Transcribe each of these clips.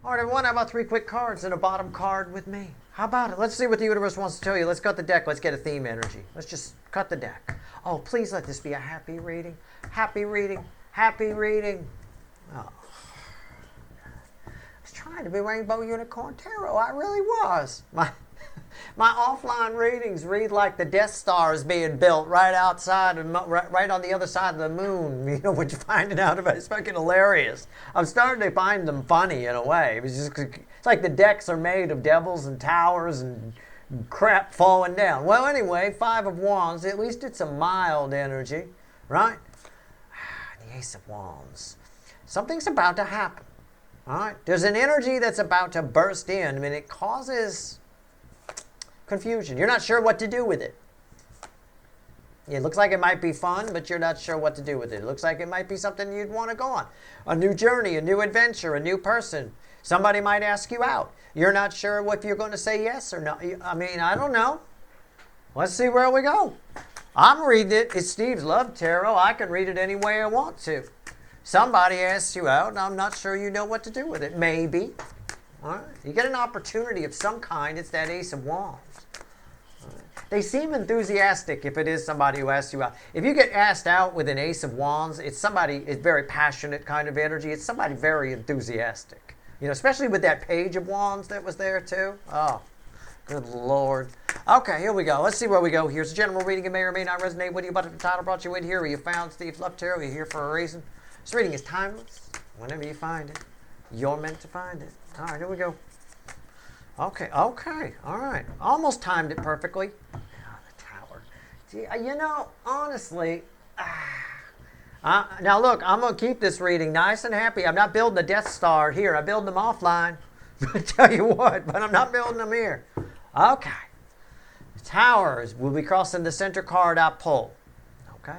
All right, everyone, how about 3 quick cards and a bottom card with me? How about it? Let's see what the universe wants to tell you. Let's cut the deck. Let's get a theme energy. Let's just cut the deck. Oh, please let this be a happy reading. Happy reading. Happy reading. Oh. I was trying to be Rainbow Unicorn Tarot. I really was. My offline readings read like the Death Star is being built right outside, right on the other side of the moon. You know, what you're finding out about, it's fucking hilarious. I'm starting to find them funny in a way. It's like the decks are made of devils and towers and crap falling down. Well, anyway, 5 of Wands. At least it's a mild energy, right? The Ace of Wands. Something's about to happen. All right? There's an energy that's about to burst in. I mean, it causes confusion. You're not sure what to do with it. It looks like it might be fun, but you're not sure what to do with it. It looks like it might be something you'd want to go on. A new journey, a new adventure, a new person. Somebody might ask you out. You're not sure if you're going to say yes or no. I mean, I don't know. Let's see where we go. I'm reading it. It's Steve's Love Tarot. I can read it any way I want to. Somebody asks you out, and I'm not sure you know what to do with it. Maybe. All right. You get an opportunity of some kind. It's that Ace of Wands. They seem enthusiastic if it is somebody who asks you out. If you get asked out with an Ace of Wands, it's somebody, it's very passionate kind of energy. It's somebody very enthusiastic. You know, especially with that Page of Wands that was there too. Oh, good Lord. Okay, here we go. Let's see where we go. Here's a general reading. It may or may not resonate with you, but if the title brought you in here, or you found Steve's Love Tarot, you're here for a reason. This reading is timeless. Whenever you find it, you're meant to find it. All right, here we go. Okay, all right. Almost timed it perfectly. Oh, the Tower. Gee, you know, honestly, now look, I'm going to keep this reading nice and happy. I'm not building a Death Star here. I build them offline. I tell you what, but I'm not building them here. Okay. The Towers will be crossing the center card I pull. Okay.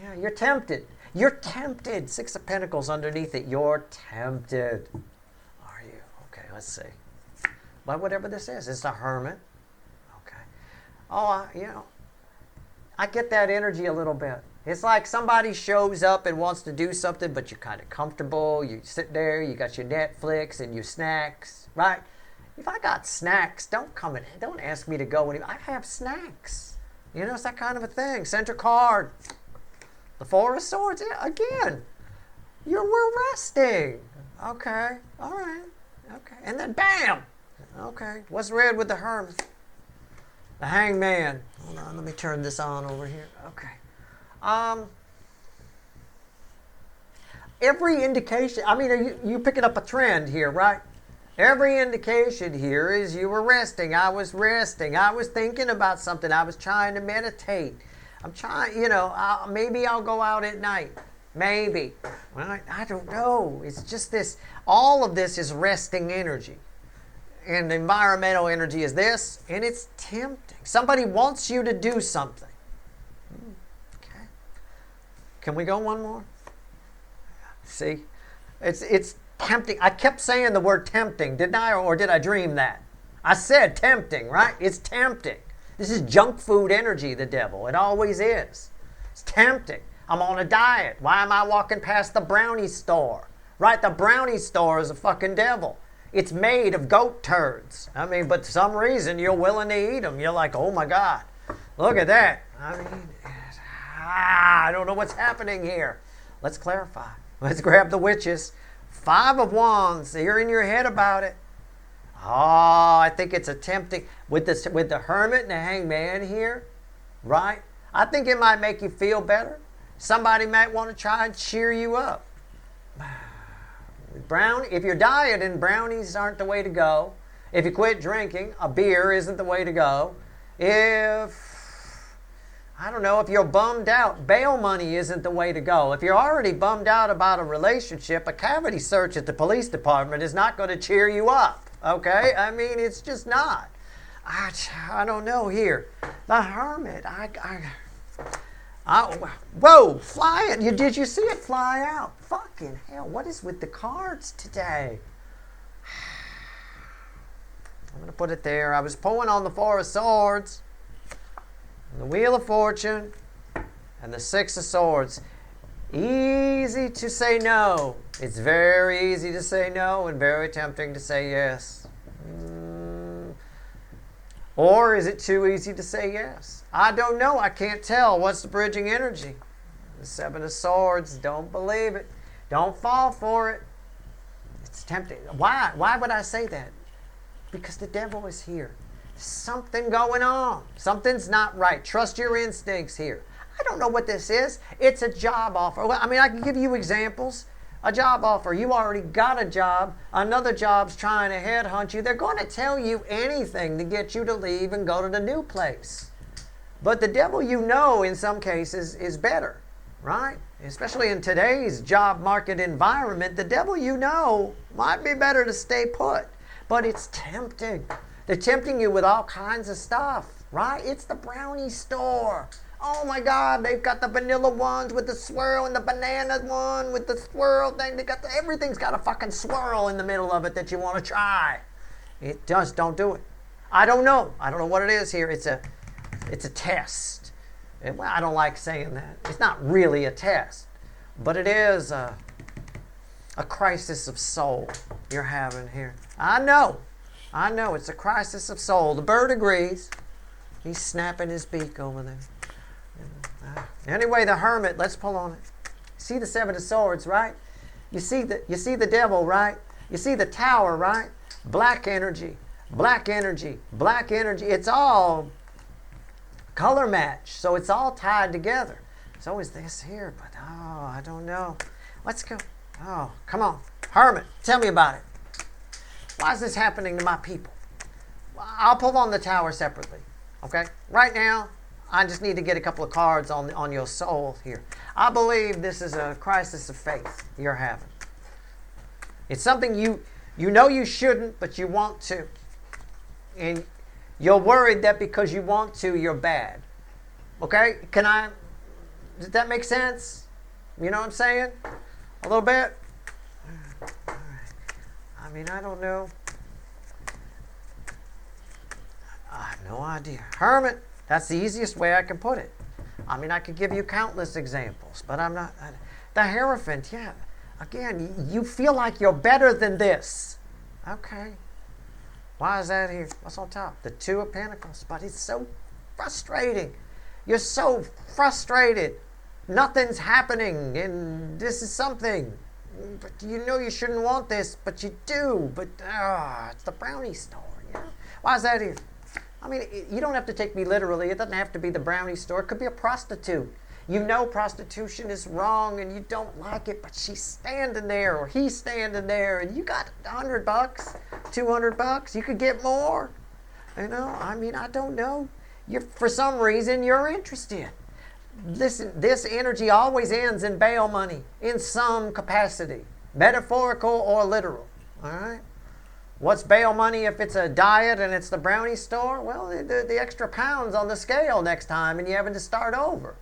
Yeah, you're tempted. You're tempted. 6 of Pentacles underneath it. You're tempted. Are you? Okay, let's see. But whatever this is, it's a Hermit. Okay. Oh, you know, I get that energy a little bit. It's like somebody shows up and wants to do something, but you're kind of comfortable. You sit there, you got your Netflix and your snacks, right? If I got snacks, don't ask me to go anywhere. I have snacks. You know, it's that kind of a thing. Center card. The 4 of Swords. Yeah, again, we're resting. Okay. All right. Okay. And then bam. Okay. What's red with the Hermit? The Hangman. Hold on. Let me turn this on over here. Okay. Every indication. I mean, you picking up a trend here, right? Every indication here is you were resting. I was resting. I was thinking about something. I was trying to meditate. I'm trying, you know, maybe I'll go out at night. Maybe. Well, I don't know. It's just this. All of this is resting energy. And the environmental energy is this, and it's tempting. Somebody wants you to do something. Okay. Can we go one more? See? It's tempting. I kept saying the word tempting, didn't I? Or did I dream that? I said tempting, right? It's tempting. This is junk food energy, the devil. It always is. It's tempting. I'm on a diet. Why am I walking past the brownie store? Right? The brownie store is a fucking devil. It's made of goat turds. I mean, but for some reason, you're willing to eat them. You're like, oh my God, look at that. I mean, I don't know what's happening here. Let's clarify. Let's grab the witches. 5 of Wands. You're in your head about it. Oh, I think it's a tempting with the Hermit and the Hangman here, right? I think it might make you feel better. Somebody might want to try and cheer you up. If you're dieting, brownies aren't the way to go. If you quit drinking, a beer isn't the way to go. I don't know, if you're bummed out, bail money isn't the way to go. If you're already bummed out about a relationship, a cavity search at the police department is not going to cheer you up. Okay? I mean, it's just not. I don't know here. The Hermit. Whoa, flying. Did you see it fly out? Fucking hell, what is with the cards today? I'm going to put it there. I was pulling on the 4 of Swords, and the Wheel of Fortune, and the 6 of Swords. Easy to say no. It's very easy to say no and very tempting to say yes. Or is it too easy to say yes? I don't know. I can't tell. What's the bridging energy? The Seven of Swords. Don't believe it. Don't fall for it. It's tempting. Why? Why would I say that? Because the devil is here. Something going on. Something's not right. Trust your instincts here. I don't know what this is. It's a job offer. Well, I mean, I can give you examples. A job offer. You already got a job. Another job's trying to headhunt you. They're going to tell you anything to get you to leave and go to the new place. But the devil, you know, in some cases is better, right? Especially in today's job market environment, the devil, you know, might be better to stay put. But it's tempting. They're tempting you with all kinds of stuff, right? It's the brownie store. Oh my God, they've got the vanilla ones with the swirl and the banana one with the swirl thing. Everything's got a fucking swirl in the middle of it that you want to try. It just don't do it. I don't know. I don't know what it is here. It's a test. Well, I don't like saying that. It's not really a test, but it is a crisis of soul you're having here. I know. It's a crisis of soul. The bird agrees. He's snapping his beak over there. Anyway, the Hermit, let's pull on it. See the Seven of Swords, right? You see the devil, right? You see the Tower, right? Black energy, black energy, black energy. It's all color match, so it's all tied together. So is this here, but I don't know. Let's go. Oh, come on. Hermit, tell me about it. Why is this happening to my people? I'll pull on the Tower separately, okay? Right now, I just need to get a couple of cards on your soul here. I believe this is a crisis of faith you're having. It's something you know you shouldn't, but you want to. And you're worried that because you want to, you're bad. Okay? Does that make sense? You know what I'm saying? A little bit? All right. I mean, I don't know. I have no idea. Hermit. That's the easiest way I can put it. I mean, I could give you countless examples, but I'm not. The Hierophant, yeah. Again, you feel like you're better than this. Okay. Why is that here? What's on top? The Two of Pentacles. But it's so frustrating. You're so frustrated. Nothing's happening, and this is something. But you know you shouldn't want this, but you do. But it's the brownie store. You know? Why is that here? I mean, you don't have to take me literally. It doesn't have to be the brownie store. It could be a prostitute. You know prostitution is wrong and you don't like it, but she's standing there or he's standing there and you got $100, $200. You could get more. You know, I mean, I don't know. For some reason, you're interested. Listen, this energy always ends in bail money in some capacity, metaphorical or literal. All right? What's bail money if it's a diet and it's the brownie store? Well, the extra pounds on the scale next time and you're having to start over.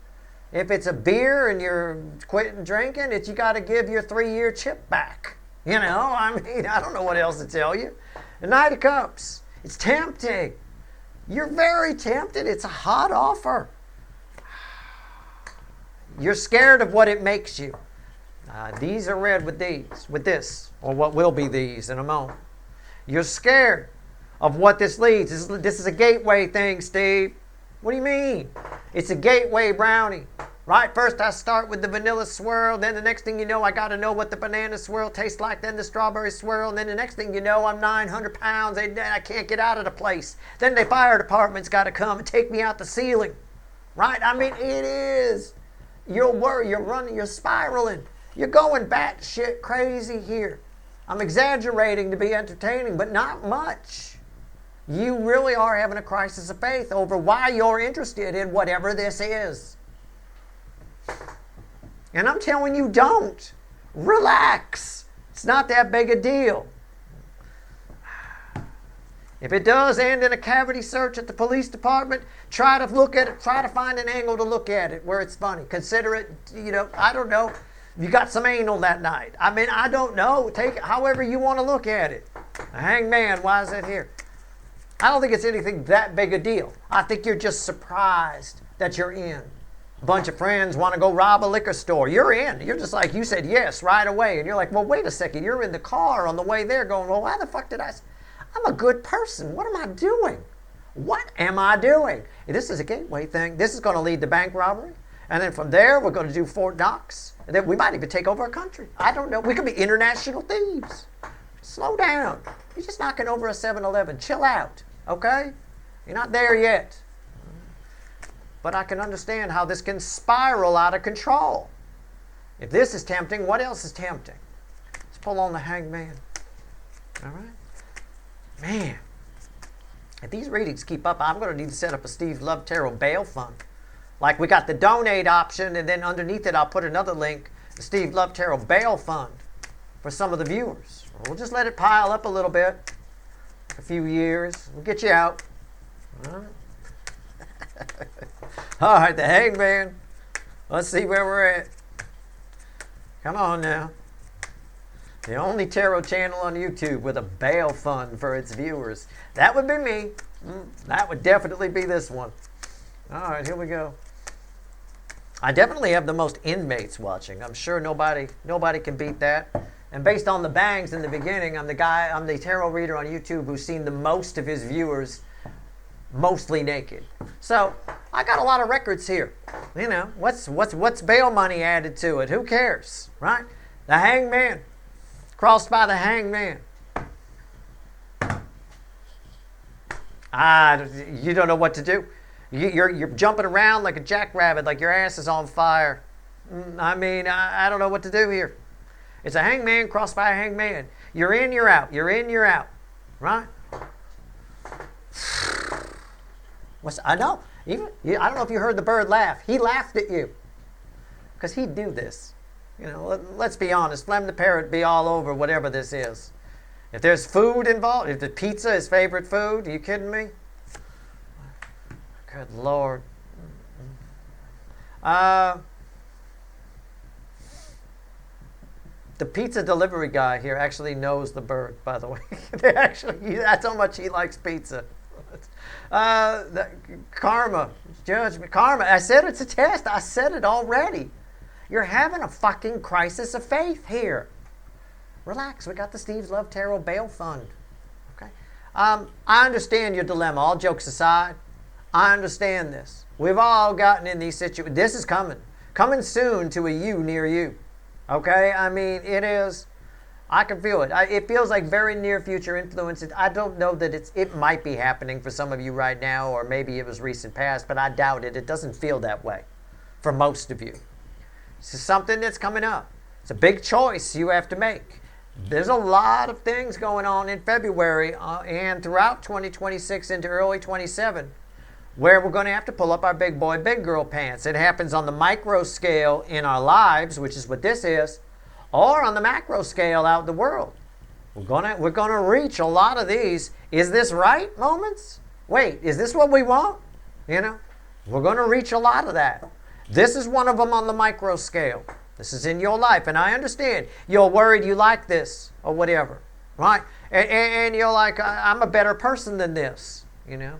If it's a beer and you're quitting drinking, you got to give your 3-year chip back. You know, I mean, I don't know what else to tell you. The Knight of Cups. It's tempting. You're very tempted. It's a hot offer. You're scared of what it makes you. These are red with this, or what will be these in a moment. You're scared of what this leads. This is a gateway thing, Steve. What do you mean? It's a gateway brownie. Right? First I start with the vanilla swirl. Then the next thing you know, I got to know what the banana swirl tastes like. Then the strawberry swirl. And then the next thing you know, I'm 900 pounds. And I can't get out of the place. Then the fire department's got to come and take me out the ceiling. Right? I mean, it is. You're worried. You're running. You're spiraling. You're going batshit crazy here. I'm exaggerating to be entertaining, but not much. You really are having a crisis of faith over why you're interested in whatever this is. And I'm telling you, don't. Relax. It's not that big a deal. If it does end in a cavity search at the police department, try to look at it. Try to find an angle to look at it where it's funny. Consider it, I don't know. You got some anal that night. I mean, I don't know. Take it however you want to look at it. Hangman, why is it here? I don't think it's anything that big a deal. I think you're just surprised that you're in. A bunch of friends want to go rob a liquor store. You're in. You're just like, you said yes right away. And you're like, well, wait a second. You're in the car on the way there going, well, why the fuck did I'm a good person. What am I doing? What am I doing? This is a gateway thing. This is going to lead to bank robbery. And then from there, we're going to do Fort Knox. And then we might even take over a country. I don't know. We could be international thieves. Slow down. You're just knocking over a 7-Eleven. Chill out, okay? You're not there yet. But I can understand how this can spiral out of control. If this is tempting, what else is tempting? Let's pull on the hangman. All right? Man, if these readings keep up, I'm going to need to set up a Steve Love Tarot bail fund. Like we got the donate option, and then underneath it I'll put another link, the Steve Love Tarot bail fund for some of the viewers. We'll just let it pile up a little bit, a few years. We'll get you out. All right, all right, the hangman. Let's see where we're at. Come on now. The only tarot channel on YouTube with a bail fund for its viewers. That would be me. That would definitely be this one. All right, here we go. I definitely have the most inmates watching. I'm sure nobody can beat that. And based on the bangs in the beginning, I'm the tarot reader on YouTube who's seen the most of his viewers mostly naked. So I got a lot of records here. You know, what's bail money added to it? Who cares, right? The hangman, crossed by the hangman. You don't know what to do. You're jumping around like a jackrabbit, like your ass is on fire. I mean, I don't know what to do here. It's a hangman crossed by a hangman. You're in, you're out. You're in, you're out. Right? I know. I don't know if you heard the bird laugh. He laughed at you. Because he'd do this. You know, let's be honest. Flem the parrot be all over whatever this is. If there's food involved, if the pizza is favorite food, are you kidding me? Good Lord. The pizza delivery guy here actually knows the bird, by the way. That's how much he likes pizza. Karma, judgment, karma. I said it's a test. I said it already. You're having a fucking crisis of faith here. Relax. We got the Steve's Love Tarot bail fund. Okay. I understand your dilemma. All jokes aside, I understand this. We've all gotten in these situations. This is coming soon to a you near you. Okay? I mean, it is. I can feel it. It feels like very near future influence. I don't know that it might be happening for some of you right now, or maybe it was recent past, but I doubt it. It doesn't feel that way for most of you. This is something that's coming up. It's a big choice you have to make. There's a lot of things going on in February and throughout 2026 into early 27 where we're going to have to pull up our big boy, big girl pants. It happens on the micro scale in our lives, which is what this is, or on the macro scale out in the world. We're gonna reach a lot of these. Is this right moments? Wait, is this what we want? You know, we're going to reach a lot of that. This is one of them on the micro scale. This is in your life, and I understand you're worried you like this or whatever, right? And you're like, I'm a better person than this, you know.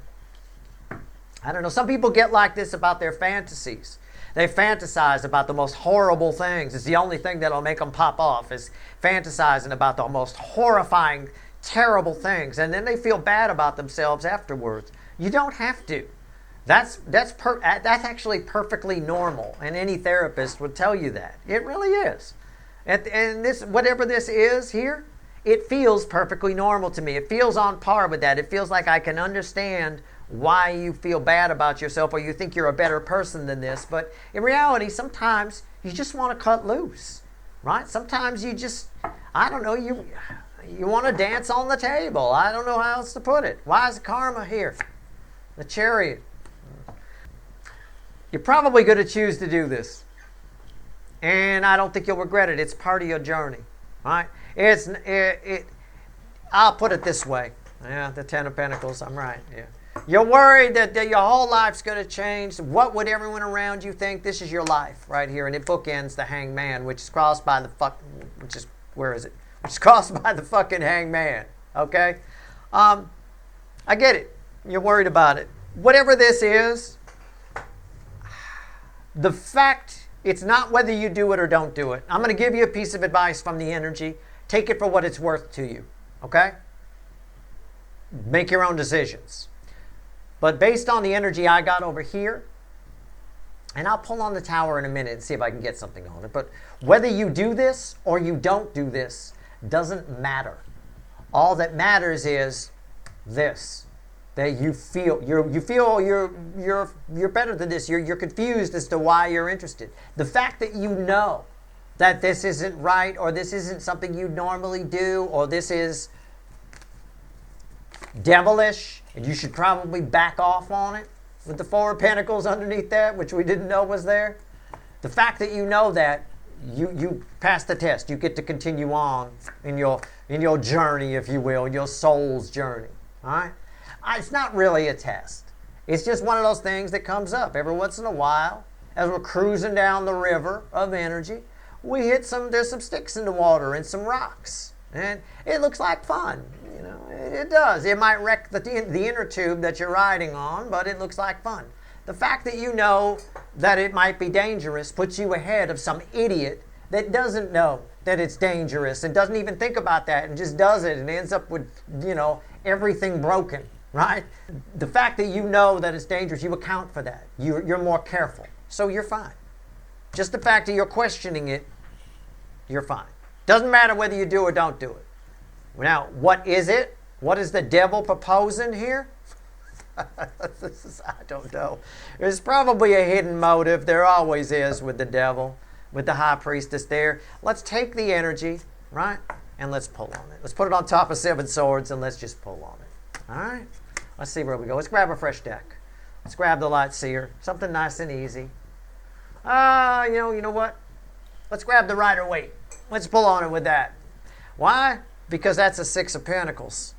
I don't know. Some people get like this about their fantasies. They fantasize about the most horrible things. It's the only thing that'll make them pop off is fantasizing about the most horrifying, terrible things. And then they feel bad about themselves afterwards. You don't have to. That's actually perfectly normal. And any therapist would tell you that. It really is. And this, whatever this is here, it feels perfectly normal to me. It feels on par with that. It feels like I can understand why you feel bad about yourself or you think you're a better person than this. But in reality, sometimes you just want to cut loose, right? Sometimes you just, I don't know, you want to dance on the table. I don't know how else to put it. Why is karma here? The Chariot. You're probably going to choose to do this. And I don't think you'll regret it. It's part of your journey, right? I'll put it this way. Yeah, the Ten of Pentacles, I'm right, yeah. You're worried that your whole life's going to change. What would everyone around you think? This is your life right here. And it bookends the hangman, which is crossed by the where is it? Which is crossed by the fucking hangman. Okay? I get it. You're worried about it. Whatever this is, The fact, it's not whether you do it or don't do it. I'm going to give you a piece of advice from the energy. Take it for what it's worth to you. Okay? Make your own decisions. But based on the energy I got over here, and I'll pull on the tower in a minute and see if I can get something on it. But whether you do this or you don't do this doesn't matter. All that matters is this. That you feel you're better than this. You're confused as to why you're interested. The fact that you know that this isn't right, or this isn't something you normally do, or this is devilish and you should probably back off on it, with the Four of Pentacles underneath that, which we didn't know was there. The fact that you know that, you pass the test. You get to continue on in your journey, if you will, your soul's journey. All right? It's not really a test. It's just one of those things that comes up every once in a while as we're cruising down the river of energy. We hit there's some sticks in the water and some rocks. And it looks like fun. You know, it does. It might wreck the inner tube that you're riding on, but it looks like fun. The fact that you know that it might be dangerous puts you ahead of some idiot that doesn't know that it's dangerous and doesn't even think about that and just does it and ends up with, everything broken, right? The fact that you know that it's dangerous, you account for that. You're more careful. So you're fine. Just the fact that you're questioning it, you're fine. Doesn't matter whether you do or don't do it. Now, what is it? What is the devil proposing here? I don't know. There's probably a hidden motive. There always is with the devil, with the high priestess there. Let's take the energy, right? And let's pull on it. Let's put it on top of Seven Swords and let's just pull on it. All right? Let's see where we go. Let's grab a fresh deck. Let's grab the Light Seer. Something nice and easy. You know what? Let's grab the Rider Waite. Let's pull on it with that. Why? Because that's a Six of Pentacles.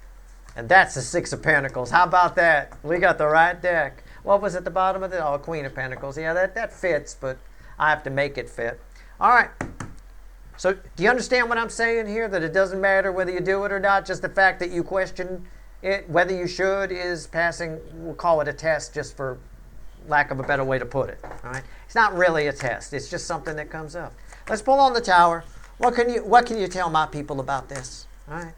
And that's a Six of Pentacles. How about that? We got the right deck. What was at the bottom of it? Oh, Queen of Pentacles. Yeah, that fits, but I have to make it fit. All right. So do you understand what I'm saying here? That it doesn't matter whether you do it or not. Just the fact that you question it, whether you should, is passing. We'll call it a test just for lack of a better way to put it. All right. It's not really a test. It's just something that comes up. Let's pull on the tower. What can you tell my people about this? All right.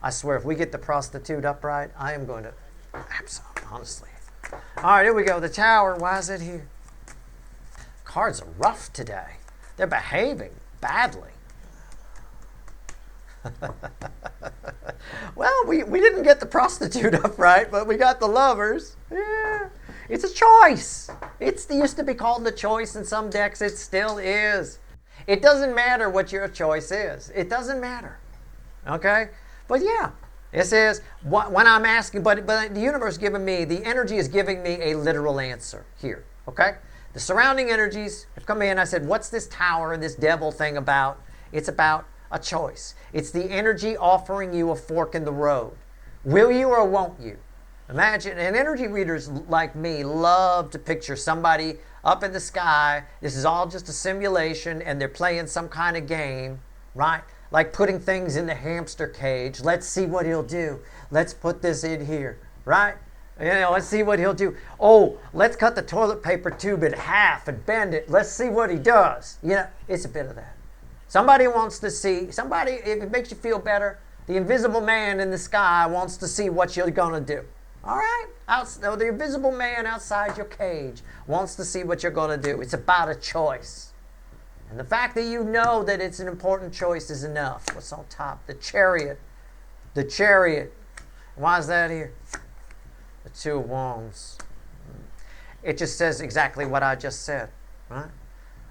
I swear, if we get the prostitute upright, I am going to, absolutely, honestly. All right, here we go. The tower. Why is it here? Cards are rough today. They're behaving badly. Well, we didn't get the prostitute upright, but we got the lovers. Yeah. It's a choice. It used to be called the choice in some decks. It still is. It doesn't matter what your choice is. It doesn't matter. Okay? But yeah, it says, when I'm asking, but the universe giving me, the energy is giving me a literal answer here. Okay? The surrounding energies have come in. I said, what's this tower and this devil thing about? It's about a choice. It's the energy offering you a fork in the road. Will you or won't you? Imagine, and energy readers like me love to picture somebody up in the sky. This is all just a simulation, and they're playing some kind of game, right? Like putting things in the hamster cage. Let's see what he'll do. Let's put this in here, right? Let's see what he'll do. Oh, let's cut the toilet paper tube in half and bend it. Let's see what he does. It's a bit of that. Somebody wants to see, if it makes you feel better, the invisible man in the sky wants to see what you're going to do. All right? The invisible man outside your cage wants to see what you're going to do. It's about a choice. And the fact that you know that it's an important choice is enough. What's on top? The Chariot. The Chariot. Why is that here? The Two of Wands. It just says exactly what I just said. Right?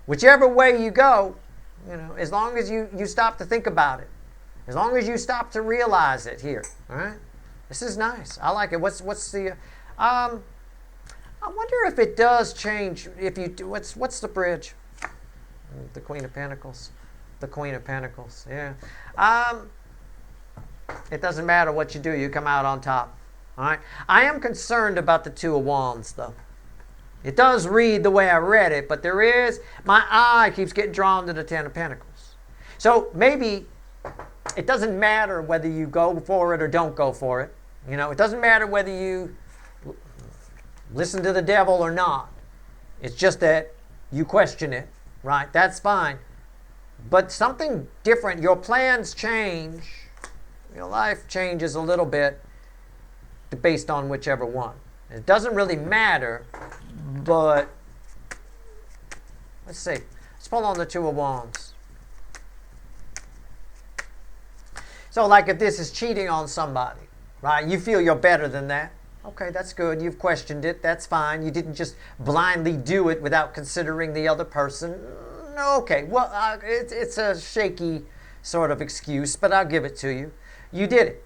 Whichever way you go, as long as you stop to think about it. As long as you stop to realize it here. All right? This is nice. I like it. What's the? I wonder if it does change. If you do, what's the bridge? The Queen of Pentacles. The Queen of Pentacles. Yeah. It doesn't matter what you do. You come out on top. All right. I am concerned about the Two of Wands, though. It does read the way I read it, but my eye keeps getting drawn to the Ten of Pentacles. So maybe it doesn't matter whether you go for it or don't go for it. It doesn't matter whether you listen to the devil or not. It's just that you question it, right? That's fine. But something different, your plans change, your life changes a little bit based on whichever one. It doesn't really matter, but let's see. Let's pull on the Two of Wands. So like if this is cheating on somebody, right? You feel you're better than that. Okay, that's good. You've questioned it. That's fine. You didn't just blindly do it without considering the other person. Okay, well, it's a shaky sort of excuse, but I'll give it to you. You did it.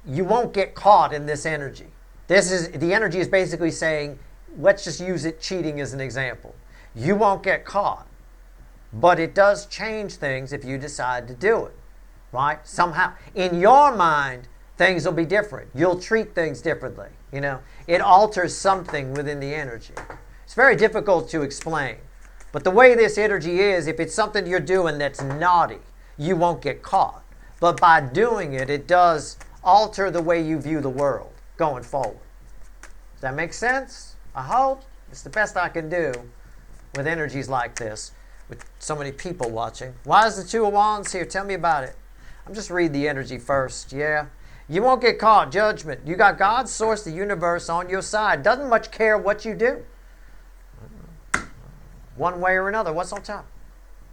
You won't get caught in this energy. The energy is basically saying, let's just use it cheating as an example. You won't get caught, but it does change things if you decide to do it, right? Somehow, in your mind, things will be different. You'll treat things differently, you know. It alters something within the energy. It's very difficult to explain. But the way this energy is, if it's something you're doing that's naughty, you won't get caught. But by doing it, it does alter the way you view the world going forward. Does that make sense? I hope. It's the best I can do with energies like this, with so many people watching. Why is the Two of Wands here? Tell me about it. I'm just read the energy first. Yeah. You won't get caught. Judgment. You got God's source, the universe, on your side. Doesn't much care what you do. One way or another. What's on top?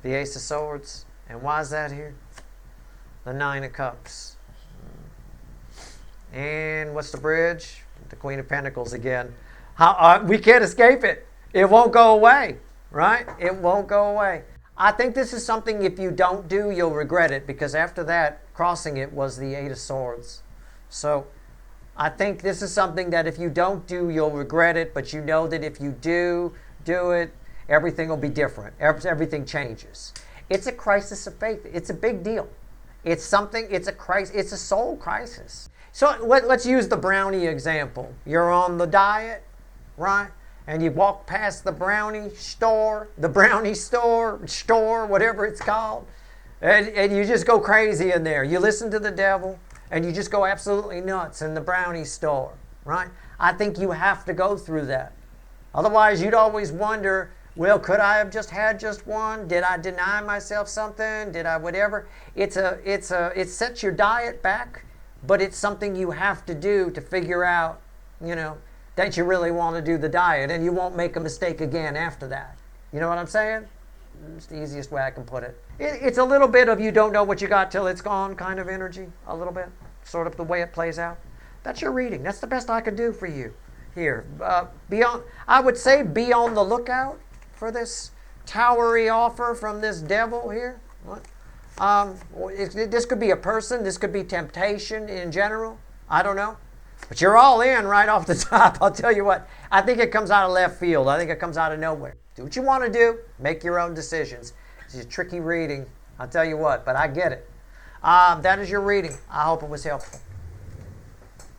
The Ace of Swords. And why is that here? The Nine of Cups. And what's the bridge? The Queen of Pentacles again. We can't escape it. It won't go away, right? It won't go away. I think this is something if you don't do, you'll regret it, because after that, crossing it was the Eight of Swords. So I think this is something that if you don't do, you'll regret it, but you know that if you do it, everything will be different. Everything changes. It's a crisis of faith. It's a big deal. It's a crisis. It's a soul crisis. So let's use the brownie example. You're on the diet, right? And you walk past the brownie store, whatever it's called, and you just go crazy in there. You listen to the devil, and you just go absolutely nuts in the brownie store, right? I think you have to go through that. Otherwise, you'd always wonder, well, could I have just had just one? Did I deny myself something? Did I whatever? It sets your diet back, but it's something you have to do to figure out, you know, that you really want to do the diet, and you won't make a mistake again after that. You know what I'm saying? It's the easiest way I can put it. It's a little bit of you don't know what you got till it's gone kind of energy, a little bit, sort of the way it plays out. That's your reading. That's the best I can do for you here. I would say be on the lookout for this towery offer from this devil here. This could be a person. This could be temptation in general. I don't know. But you're all in right off the top. I'll tell you what. I think it comes out of left field. I think it comes out of nowhere. Do what you want to do. Make your own decisions. It's a tricky reading. I'll tell you what. But I get it. That is your reading. I hope it was helpful.